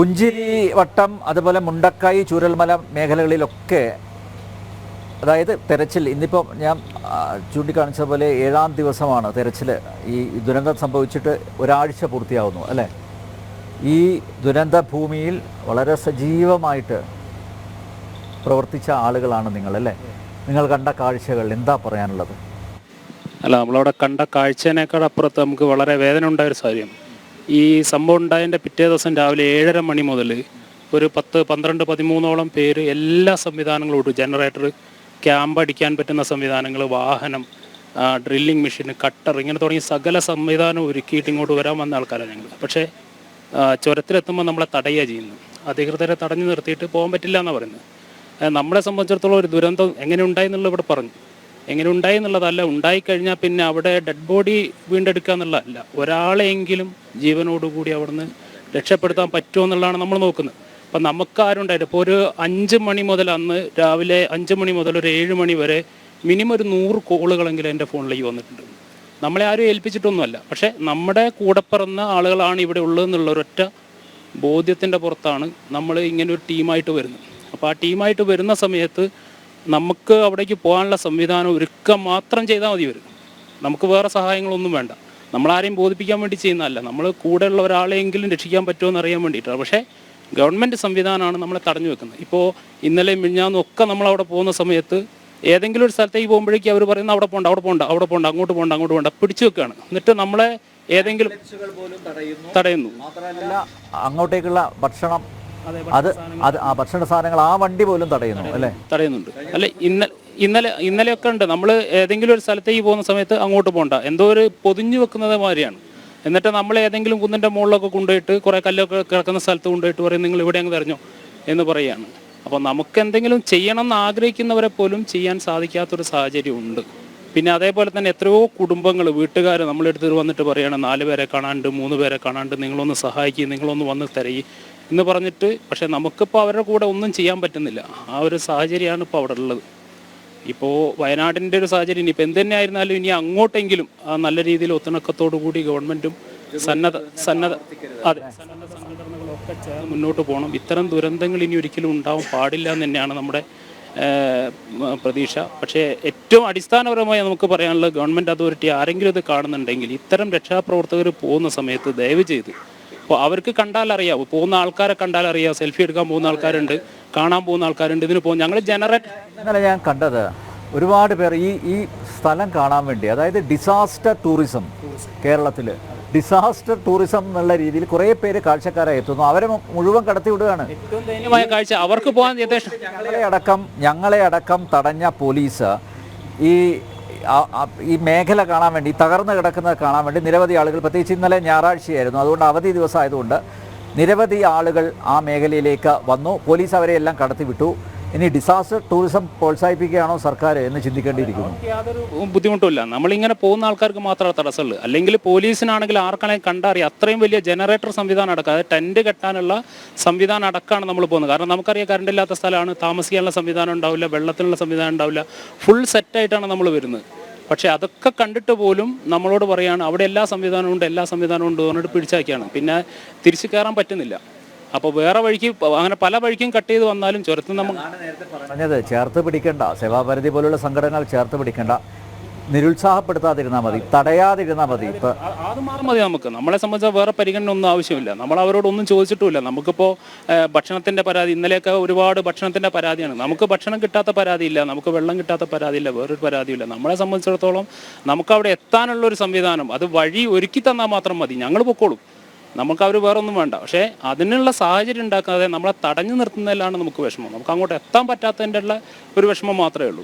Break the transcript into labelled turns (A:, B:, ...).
A: പുഞ്ചിരി വട്ടം അതുപോലെ മുണ്ടക്കൈ ചൂരൽമല മേഖലകളിലൊക്കെ അതായത് തെരച്ചിൽ ഇന്നിപ്പോൾ ഞാൻ ചൂണ്ടിക്കാണിച്ച പോലെ 7ാം ദിവസമാണ് തെരച്ചിൽ. ഈ ദുരന്തം സംഭവിച്ചിട്ട് ഒരാഴ്ച പൂർത്തിയാവുന്നു അല്ലേ? ഈ ദുരന്ത ഭൂമിയിൽ വളരെ സജീവമായിട്ട് പ്രവർത്തിച്ച ആളുകളാണ് നിങ്ങളല്ലേ? നിങ്ങൾ കണ്ട കാഴ്ചകൾ എന്താ പറയാനുള്ളത്?
B: അല്ല, നമ്മളവിടെ കണ്ട കാഴ്ചേനേക്കാൾ അപ്പുറത്ത് നമുക്ക് വളരെ വേദന ഉണ്ടായൊരു കാര്യം, ഈ സംഭവം ഉണ്ടായതിൻ്റെ പിറ്റേ ദിവസം രാവിലെ 7:30 മണി മുതൽ ഒരു 10, 12, 13ഓളം പേര് എല്ലാ സംവിധാനങ്ങളോടും, ജനറേറ്റർ, ക്യാമ്പ് അടിക്കാൻ പറ്റുന്ന സംവിധാനങ്ങൾ, വാഹനം, ഡ്രില്ലിംഗ് മെഷീൻ, കട്ടർ, ഇങ്ങനെ തുടങ്ങി സകല സംവിധാനം ഒരുക്കിയിട്ട് ഇങ്ങോട്ട് വരാൻ വന്ന ആൾക്കാരാണ് ഞങ്ങൾ. പക്ഷേ ചുരത്തിലെത്തുമ്പോൾ നമ്മളെ തടയുക ചെയ്യുന്നു. അധികൃതരെ തടഞ്ഞു നിർത്തിയിട്ട് പോകാൻ പറ്റില്ല എന്നാണ് പറയുന്നത്. നമ്മളെ സംബന്ധിച്ചിടത്തോളം ഒരു ദുരന്തം എങ്ങനെ ഉണ്ടായി എന്നുള്ളത് ഇവിടെ പറഞ്ഞു. എങ്ങനെ ഉണ്ടായി എന്നുള്ളതല്ല, ഉണ്ടായിക്കഴിഞ്ഞാൽ പിന്നെ അവിടെ ഡെഡ് ബോഡി വീണ്ടെടുക്കുക എന്നുള്ളതല്ല, ഒരാളെയെങ്കിലും ജീവനോടുകൂടി അവിടുന്ന് രക്ഷപ്പെടുത്താൻ പറ്റുമോ എന്നുള്ളതാണ് നമ്മൾ നോക്കുന്നത്. അപ്പം നമുക്കാരും ഉണ്ടായിട്ട് ഇപ്പോൾ ഒരു 5 മണി മുതൽ, അന്ന് രാവിലെ 5 മണി മുതൽ ഒരു 7 മണി വരെ മിനിമം ഒരു 100 കോളുകളെങ്കിലും എൻ്റെ ഫോണിലേക്ക് വന്നിട്ടുണ്ട്. നമ്മളെ ആരും ഏൽപ്പിച്ചിട്ടൊന്നുമല്ല, പക്ഷേ നമ്മുടെ കൂടെ പിറന്ന ആളുകളാണ് ഇവിടെ ഉള്ളതെന്നുള്ള ഒരൊറ്റ ബോധ്യത്തിൻ്റെ പുറത്താണ് നമ്മൾ ഇങ്ങനെ ഒരു ടീമായിട്ട് വരുന്നത്. അപ്പോൾ ആ ടീമായിട്ട് വരുന്ന സമയത്ത് നമുക്ക് അവിടേക്ക് പോകാനുള്ള സംവിധാനം ഒരുക്കം മാത്രം ചെയ്താൽ മതി വരും. നമുക്ക് വേറെ സഹായങ്ങളൊന്നും വേണ്ട. നമ്മളാരെയും ബോധിപ്പിക്കാൻ വേണ്ടി ചെയ്യുന്നതല്ല, നമ്മൾ കൂടെയുള്ള ഒരാളെയെങ്കിലും രക്ഷിക്കാൻ പറ്റുമോ എന്നറിയാൻ വേണ്ടിയിട്ടാണ്. പക്ഷേ ഗവൺമെൻറ് സംവിധാനമാണ് നമ്മളെ തടഞ്ഞു വെക്കുന്നത്. ഇപ്പോൾ ഇന്നലെയും മിഞ്ഞാന്നും ഒക്കെ നമ്മളവിടെ പോകുന്ന സമയത്ത് ഏതെങ്കിലും ഒരു സ്ഥലത്തേക്ക് പോകുമ്പോഴേക്കും അവർ പറയുന്നത് അവിടെ പോകണ്ട, അവിടെ പോകണ്ട, അവിടെ പോകണ്ട, അങ്ങോട്ട് പോകണ്ട, അങ്ങോട്ട് പോകണ്ട, പിടിച്ചു വെക്കുകയാണ്. എന്നിട്ട് നമ്മളെ ഏതെങ്കിലും തടയുന്നു.
A: മാത്രമല്ല അങ്ങോട്ടേക്കുള്ള ഭക്ഷണം, അത് ആ ഭക്ഷണ സാധനങ്ങൾ ആ വണ്ടി പോലും തടയുന്നു അല്ലേ?
B: തടയുന്നുണ്ട്. അല്ലെ, ഇന്നലെയൊക്കെ ഉണ്ട്. നമ്മൾ ഏതെങ്കിലും ഒരു സ്ഥലത്തേക്ക് പോകുന്ന സമയത്ത് അങ്ങോട്ട് പോകണ്ട, എന്തോ ഒരു പൊതിഞ്ഞു വെക്കുന്നത് മാതിരിയാണ്. എന്നിട്ട് നമ്മൾ ഏതെങ്കിലും കുന്നിൻ്റെ മുകളിലൊക്കെ കൊണ്ടുപോയിട്ട് കുറേ കല്ലൊക്കെ കിടക്കുന്ന സ്ഥലത്ത് കൊണ്ടുപോയിട്ട് പറയും നിങ്ങൾ ഇവിടെ അങ്ങ് തെരഞ്ഞോ എന്ന് പറയുകയാണ്. അപ്പോൾ നമുക്ക് എന്തെങ്കിലും ചെയ്യണം എന്ന് ആഗ്രഹിക്കുന്നവരെ പോലും ചെയ്യാൻ സാധിക്കാത്തൊരു സാഹചര്യം ഉണ്ട്. പിന്നെ അതേപോലെ തന്നെ എത്രയോ കുടുംബങ്ങൾ, വീട്ടുകാർ നമ്മളെടുത്ത് വന്നിട്ട് പറയുകയാണ് 4 പേരെ കാണാണ്ട്, 3 പേരെ കാണാണ്ട്, നിങ്ങളൊന്ന് സഹായിക്കുക, നിങ്ങളൊന്ന് വന്ന് തരയി എന്ന് പറഞ്ഞിട്ട്. പക്ഷേ നമുക്കിപ്പോൾ അവരുടെ കൂടെ ഒന്നും ചെയ്യാൻ പറ്റുന്നില്ല. ആ ഒരു സാഹചര്യമാണ് ഇപ്പോൾ അവിടെ ഉള്ളത്. ഇപ്പോൾ വയനാടിൻ്റെ ഒരു സാഹചര്യം ഇനിയിപ്പോൾ എന്ത് തന്നെ ആയിരുന്നാലും ഇനി അങ്ങോട്ടെങ്കിലും ആ നല്ല രീതിയിൽ ഒത്തിണക്കത്തോടു കൂടി ഗവൺമെൻറ്റും സന്നദ്ധ സംഘടനകളൊക്കെ ചേർന്ന് മുന്നോട്ട് പോകണം. ഇത്തരം ദുരന്തങ്ങൾ ഇനി ഒരിക്കലും ഉണ്ടാവാൻ പാടില്ല എന്ന് തന്നെയാണ് നമ്മുടെ പ്രതീക്ഷ. പക്ഷേ ഏറ്റവും അടിസ്ഥാനപരമായി നമുക്ക് പറയാനുള്ളത്, ഗവൺമെൻറ് അതോറിറ്റി ആരെങ്കിലും ഇത് കാണുന്നുണ്ടെങ്കിൽ ഇത്തരം രക്ഷാപ്രവർത്തകർ പോകുന്ന സമയത്ത് ദയവ് ചെയ്ത്, അപ്പോൾ അവർക്ക് കണ്ടാലറിയാം, പോകുന്ന ആൾക്കാരെ കണ്ടാലറിയാം, സെൽഫി എടുക്കാൻ പോകുന്ന ആൾക്കാരുണ്ട്, കാണാൻ പോകുന്ന ആൾക്കാരുണ്ട്, ഇതിന് പോകും. ഞങ്ങൾ
A: ഇന്നലെ ഞാൻ കണ്ടത് ഒരുപാട് പേർ ഈ സ്ഥലം കാണാൻ വേണ്ടി, അതായത് ഡിസാസ്റ്റർ ടൂറിസം, കേരളത്തിൽ ഡിസാസ്റ്റർ ടൂറിസം എന്നുള്ള രീതിയിൽ കുറേ പേര് കാഴ്ചക്കാരായി എത്തുന്നു. അവരെ മുഴുവൻ കടത്തി വിടുകയാണ്.
B: ഏറ്റവും ദയനീയമായ കാഴ്ച, അവർക്ക് പോകാൻ
A: ഞങ്ങളെ അടക്കം തടഞ്ഞ പോലീസ് ഈ മേഖല കാണാൻ വേണ്ടി, തകർന്നു കിടക്കുന്നത് കാണാൻ വേണ്ടി നിരവധി ആളുകൾ, പ്രത്യേകിച്ച് ഇന്നലെ ഞായറാഴ്ചയായിരുന്നു, അതുകൊണ്ട് അവധി ദിവസമായതുകൊണ്ട് നിരവധി ആളുകൾ ആ മേഖലയിലേക്ക് വന്നു. പോലീസ് അവരെ എല്ലാം കടത്തിവിട്ടു. ഇനി ഡിസാസ്റ്റർ ടൂറിസം പ്രോത്സാഹിപ്പിക്കുകയാണോ സർക്കാർ എന്ന് ചിന്തിക്കേണ്ടിയിരിക്കുന്നു.
B: യാതൊരു ബുദ്ധിമുട്ടുമില്ല. നമ്മളിങ്ങനെ പോകുന്ന ആൾക്കാർക്ക് മാത്രമേ തടസ്സമുള്ളൂ. അല്ലെങ്കിൽ പോലീസിനാണെങ്കിൽ ആർക്കാണെങ്കിൽ കണ്ടറിയാം, അത്രയും വലിയ ജനറേറ്റർ സംവിധാനം അടക്കം, അതായത് ടെൻറ്റ് കെട്ടാനുള്ള സംവിധാനം അടക്കമാണ് നമ്മൾ പോകുന്നത്. കാരണം നമുക്കറിയാം കറണ്ട് ഇല്ലാത്ത സ്ഥലമാണ്, താമസിക്കാനുള്ള സംവിധാനം ഉണ്ടാവില്ല, വെള്ളത്തിനുള്ള സംവിധാനം ഉണ്ടാവില്ല, ഫുൾ സെറ്റായിട്ടാണ് നമ്മൾ വരുന്നത്. പക്ഷേ അതൊക്കെ കണ്ടിട്ട് പോലും നമ്മളോട് പറയുകയാണ് അവിടെ എല്ലാ സംവിധാനവും ഉണ്ട്, എല്ലാ സംവിധാനവും ഉണ്ട് പറഞ്ഞിട്ട് പിടിച്ചാക്കിയാണ്. പിന്നെ തിരിച്ചു കയറാൻ പറ്റുന്നില്ല. അപ്പോൾ വേറെ വഴിക്ക്, അങ്ങനെ പല വഴിക്കും കട്ട് ചെയ്ത് വന്നാലും ചുരത്തിൽ നമ്മൾ
A: പറഞ്ഞത് ചേർത്ത് പിടിക്കേണ്ട, സേവാഭാരതി പോലുള്ള സംഘടനകൾ ചേർത്ത് പിടിക്കേണ്ട, നിരുത്സാഹപ്പെടുത്താതിരുന്നാൽ മതി, തടയാതിരുന്നാൽ മതി. ഇപ്പം
B: അത് മാറും മതി. നമുക്ക് നമ്മളെ സംബന്ധിച്ച വേറെ പരിഗണന ഒന്നും ആവശ്യമില്ല. നമ്മൾ അവരോടൊന്നും ചോദിച്ചിട്ടുമില്ല. നമുക്കിപ്പോൾ ഭക്ഷണത്തിൻ്റെ പരാതി, ഇന്നലെയൊക്കെ ഒരുപാട് ഭക്ഷണത്തിൻ്റെ പരാതിയാണ്. നമുക്ക് ഭക്ഷണം കിട്ടാത്ത പരാതിയില്ല, നമുക്ക് വെള്ളം കിട്ടാത്ത പരാതിയില്ല, വേറൊരു പരാതിയില്ല. നമ്മളെ സംബന്ധിച്ചിടത്തോളം നമുക്കവിടെ എത്താനുള്ളൊരു സംവിധാനം, അത് വഴി ഒരുക്കി തന്നാൽ മാത്രം മതി, ഞങ്ങൾ പൊക്കോളും. നമുക്ക് അവർ വേറെ ഒന്നും വേണ്ട. പക്ഷേ അതിനുള്ള സാഹചര്യം ഉണ്ടാക്കാതെ നമ്മളെ തടഞ്ഞു നിർത്തുന്നതിലാണ് നമുക്ക് വിഷമം. നമുക്ക് അങ്ങോട്ട് എത്താൻ പറ്റാത്തതിൻ്റെ ഉള്ള ഒരു വിഷമം മാത്രമേ ഉള്ളൂ.